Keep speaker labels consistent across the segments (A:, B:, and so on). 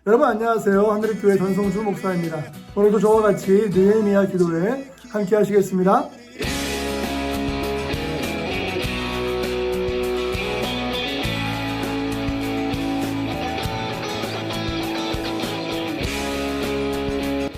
A: 여러분 안녕하세요. 하늘교회 전성주 목사입니다. 오늘도 저와 같이 느헤미야 기도회 함께 하시겠습니다.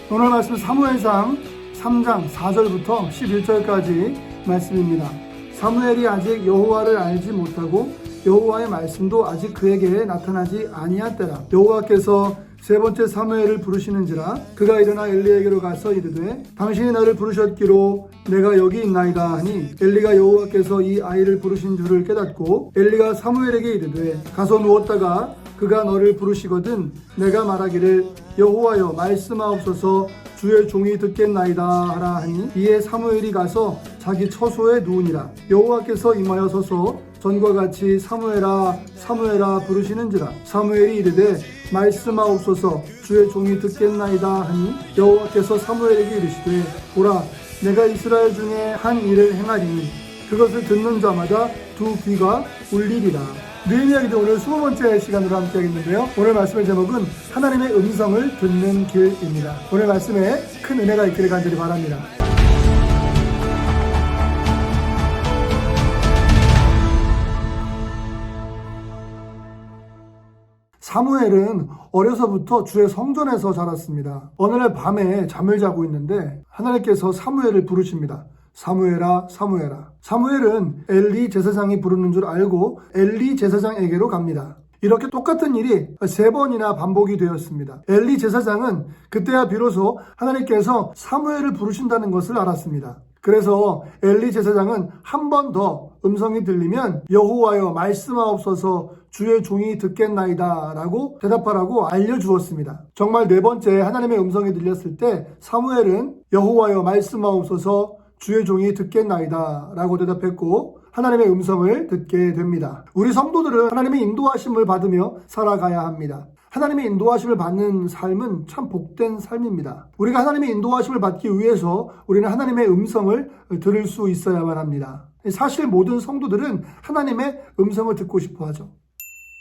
A: 오늘 말씀 사무엘상 3장 4절부터 11절까지 말씀입니다. 사무엘이 아직 여호와를 알지 못하고 여호와의 말씀도 아직 그에게 나타나지 아니한 때라. 여호와께서 세 번째 사무엘을 부르시는지라. 그가 일어나 엘리에게로 가서 이르되 당신이 나를 부르셨기로 내가 여기 있나이다 하니 엘리가 여호와께서 이 아이를 부르신 줄을 깨닫고 엘리가 사무엘에게 이르되 가서 누웠다가 그가 너를 부르시거든 내가 말하기를 여호와여 말씀하옵소서 주의 종이 듣겠나이다 하라 하니 이에 사무엘이 가서 자기 처소에 누우니라. 여호와께서 임하여 서서 전과 같이 사무엘아 사무엘아 부르시는지라. 사무엘이 이르되 말씀하옵소서 주의 종이 듣겠나이다 하니 여호와께서 사무엘에게 이르시되 보라 내가 이스라엘 중에 한 일을 행하리니 그것을 듣는 자마다 두 귀가 울리리라. 느헤미야 기도 오늘 20번째 시간으로 함께 하겠는데요. 오늘 말씀의 제목은 하나님의 음성을 듣는 길입니다. 오늘 말씀에 큰 은혜가 있기를 간절히 바랍니다. 사무엘은 어려서부터 주의 성전에서 자랐습니다. 어느 날 밤에 잠을 자고 있는데 하나님께서 사무엘을 부르십니다. 사무엘아 사무엘아. 사무엘은 엘리 제사장이 부르는 줄 알고 엘리 제사장에게로 갑니다. 이렇게 똑같은 일이 3번이나 반복이 되었습니다. 엘리 제사장은 그때야 비로소 하나님께서 사무엘을 부르신다는 것을 알았습니다. 그래서 엘리 제사장은 한 번 더 음성이 들리면 여호와여 말씀하옵소서 주의 종이 듣겠나이다 라고 대답하라고 알려주었습니다. 정말 4번째 하나님의 음성이 들렸을 때 사무엘은 여호와여 말씀하옵소서 주의 종이 듣겠나이다 라고 대답했고 하나님의 음성을 듣게 됩니다. 우리 성도들은 하나님의 인도하심을 받으며 살아가야 합니다. 하나님의 인도하심을 받는 삶은 참 복된 삶입니다. 우리가 하나님의 인도하심을 받기 위해서 우리는 하나님의 음성을 들을 수 있어야만 합니다. 사실 모든 성도들은 하나님의 음성을 듣고 싶어 하죠.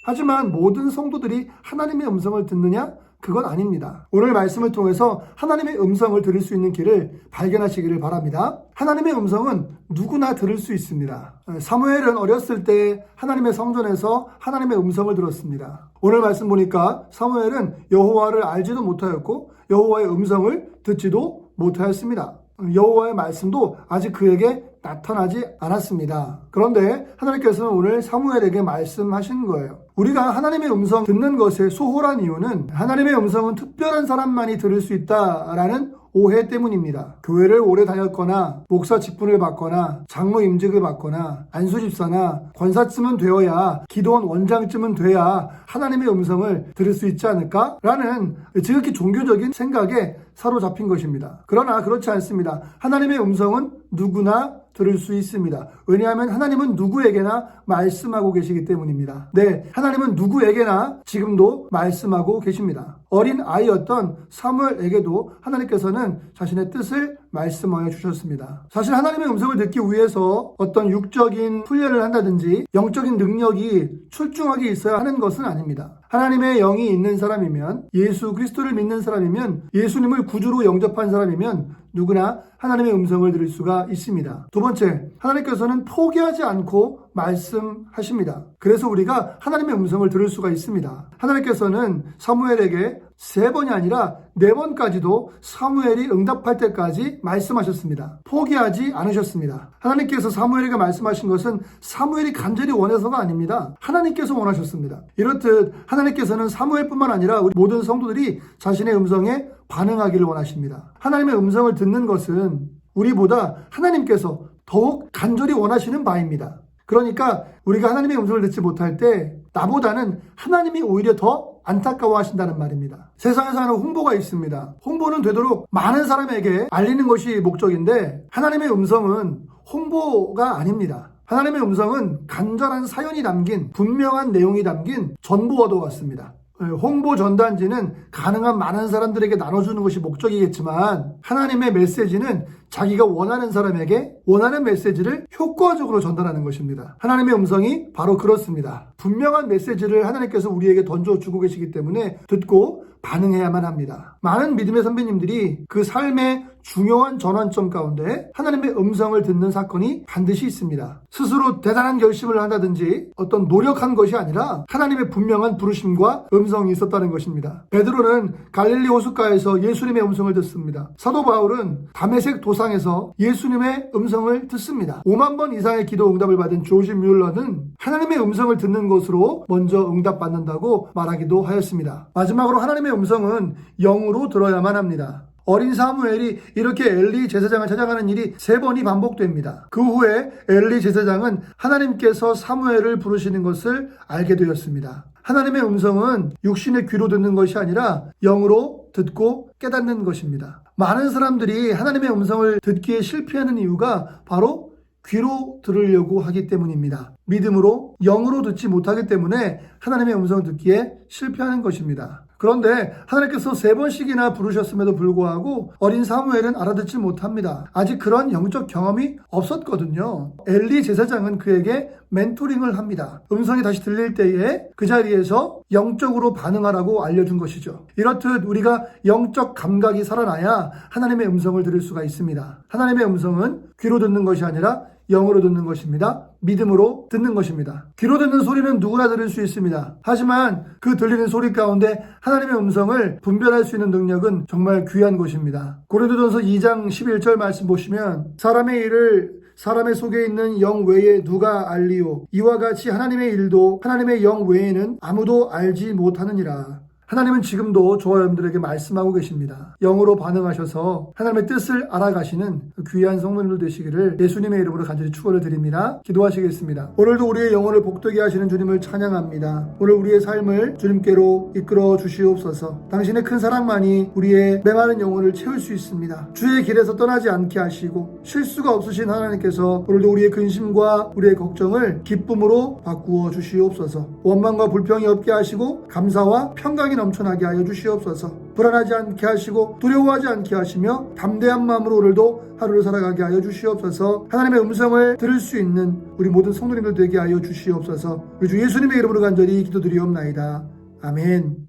A: 하지만 모든 성도들이 하나님의 음성을 듣느냐? 그건 아닙니다. 오늘 말씀을 통해서 하나님의 음성을 들을 수 있는 길을 발견하시기를 바랍니다. 하나님의 음성은 누구나 들을 수 있습니다. 사무엘은 어렸을 때 하나님의 성전에서 하나님의 음성을 들었습니다. 오늘 말씀 보니까 사무엘은 여호와를 알지도 못하였고 여호와의 음성을 듣지도 못하였습니다. 여호와의 말씀도 아직 그에게 나타나지 않았습니다. 그런데 하나님께서는 오늘 사무엘에게 말씀하신 거예요. 우리가 하나님의 음성 듣는 것에 소홀한 이유는 하나님의 음성은 특별한 사람만이 들을 수 있다라는 오해 때문입니다. 교회를 오래 다녔거나 목사 직분을 받거나 장로 임직을 받거나 안수집사나 권사쯤은 되어야 기도원 원장쯤은 돼야 하나님의 음성을 들을 수 있지 않을까? 라는 지극히 종교적인 생각에 사로잡힌 것입니다. 그러나 그렇지 않습니다. 하나님의 음성은 누구나 들을 수 있습니다. 왜냐하면 하나님은 누구에게나 말씀하고 계시기 때문입니다. 네, 하나님은 누구에게나 지금도 말씀하고 계십니다. 어린 아이였던 사무엘에게도 하나님께서는 자신의 뜻을 말씀하여 주셨습니다. 사실 하나님의 음성을 듣기 위해서 어떤 육적인 훈련을 한다든지 영적인 능력이 출중하게 있어야 하는 것은 아닙니다. 하나님의 영이 있는 사람이면 예수 그리스도를 믿는 사람이면 예수님을 구주로 영접한 사람이면 누구나 하나님의 음성을 들을 수가 있습니다. 두 번째, 하나님께서는 포기하지 않고 말씀하십니다. 그래서 우리가 하나님의 음성을 들을 수가 있습니다. 하나님께서는 사무엘에게 3번이 아니라 4번까지도 사무엘이 응답할 때까지 말씀하셨습니다. 포기하지 않으셨습니다. 하나님께서 사무엘에게 말씀하신 것은 사무엘이 간절히 원해서가 아닙니다. 하나님께서 원하셨습니다. 이렇듯 하나님께서는 사무엘뿐만 아니라 우리 모든 성도들이 자신의 음성에 반응하기를 원하십니다. 하나님의 음성을 듣는 것은 우리보다 하나님께서 더욱 간절히 원하시는 바입니다. 그러니까 우리가 하나님의 음성을 듣지 못할 때 나보다는 하나님이 오히려 더 안타까워 하신다는 말입니다. 세상에서 하는 홍보가 있습니다. 홍보는 되도록 많은 사람에게 알리는 것이 목적인데 하나님의 음성은 홍보가 아닙니다. 하나님의 음성은 간절한 사연이 담긴 분명한 내용이 담긴 전보와도 같습니다. 홍보 전단지는 가능한 많은 사람들에게 나눠주는 것이 목적이겠지만 하나님의 메시지는 자기가 원하는 사람에게 원하는 메시지를 효과적으로 전달하는 것입니다. 하나님의 음성이 바로 그렇습니다. 분명한 메시지를 하나님께서 우리에게 던져주고 계시기 때문에 듣고 반응해야만 합니다. 많은 믿음의 선배님들이 그 삶의 중요한 전환점 가운데 하나님의 음성을 듣는 사건이 반드시 있습니다. 스스로 대단한 결심을 한다든지 어떤 노력한 것이 아니라 하나님의 분명한 부르심과 음성이 있었다는 것입니다. 베드로는 갈릴리 호숫가에서 예수님의 음성을 듣습니다. 사도 바울은 다메섹 도상에서 예수님의 음성을 듣습니다. 5만 번 이상의 기도 응답을 받은 조지 뮬러는 하나님의 음성을 듣는 것으로 먼저 응답받는다고 말하기도 하였습니다. 마지막으로 하나님의 음성은 영으로 들어야만 합니다. 어린 사무엘이 이렇게 엘리 제사장을 찾아가는 일이 3번이 반복됩니다. 그 후에 엘리 제사장은 하나님께서 사무엘을 부르시는 것을 알게 되었습니다. 하나님의 음성은 육신의 귀로 듣는 것이 아니라 영으로 듣고 깨닫는 것입니다. 많은 사람들이 하나님의 음성을 듣기에 실패하는 이유가 바로 귀로 들으려고 하기 때문입니다. 믿음으로 영으로 듣지 못하기 때문에 하나님의 음성을 듣기에 실패하는 것입니다. 그런데 하나님께서 3번씩이나 부르셨음에도 불구하고 어린 사무엘은 알아듣지 못합니다. 아직 그런 영적 경험이 없었거든요. 엘리 제사장은 그에게 멘토링을 합니다. 음성이 다시 들릴 때에 그 자리에서 영적으로 반응하라고 알려준 것이죠. 이렇듯 우리가 영적 감각이 살아나야 하나님의 음성을 들을 수가 있습니다. 하나님의 음성은 귀로 듣는 것이 아니라 영으로 듣는 것입니다. 믿음으로 듣는 것입니다. 귀로 듣는 소리는 누구나 들을 수 있습니다. 하지만 그 들리는 소리 가운데 하나님의 음성을 분별할 수 있는 능력은 정말 귀한 것입니다. 고린도전서 2장 11절 말씀 보시면 사람의 일을 사람의 속에 있는 영 외에 누가 알리오? 이와 같이 하나님의 일도 하나님의 영 외에는 아무도 알지 못하느니라. 하나님은 지금도 저와 여러분들에게 말씀하고 계십니다. 영으로 반응하셔서 하나님의 뜻을 알아가시는 귀한 성도님들 되시기를 예수님의 이름으로 간절히 축원을 드립니다. 기도하시겠습니다. 오늘도 우리의 영혼을 복되게 하시는 주님을 찬양합니다. 오늘 우리의 삶을 주님께로 이끌어 주시옵소서. 당신의 큰 사랑만이 우리의 메마른 영혼을 채울 수 있습니다. 주의 길에서 떠나지 않게 하시고 실수가 없으신 하나님께서 오늘도 우리의 근심과 우리의 걱정을 기쁨으로 바꾸어 주시옵소서. 원망과 불평이 없게 하시고 감사와 평강이 넘쳐나게 하여 주시옵소서. 불안하지 않게 하시고 두려워하지 않게 하시며 담대한 마음으로 오늘도 하루를 살아가게 하여 주시옵소서. 하나님의 음성을 들을 수 있는 우리 모든 성도님들 되게 하여 주시옵소서. 우리 주 예수님의 이름으로 간절히 기도드리옵나이다. 아멘.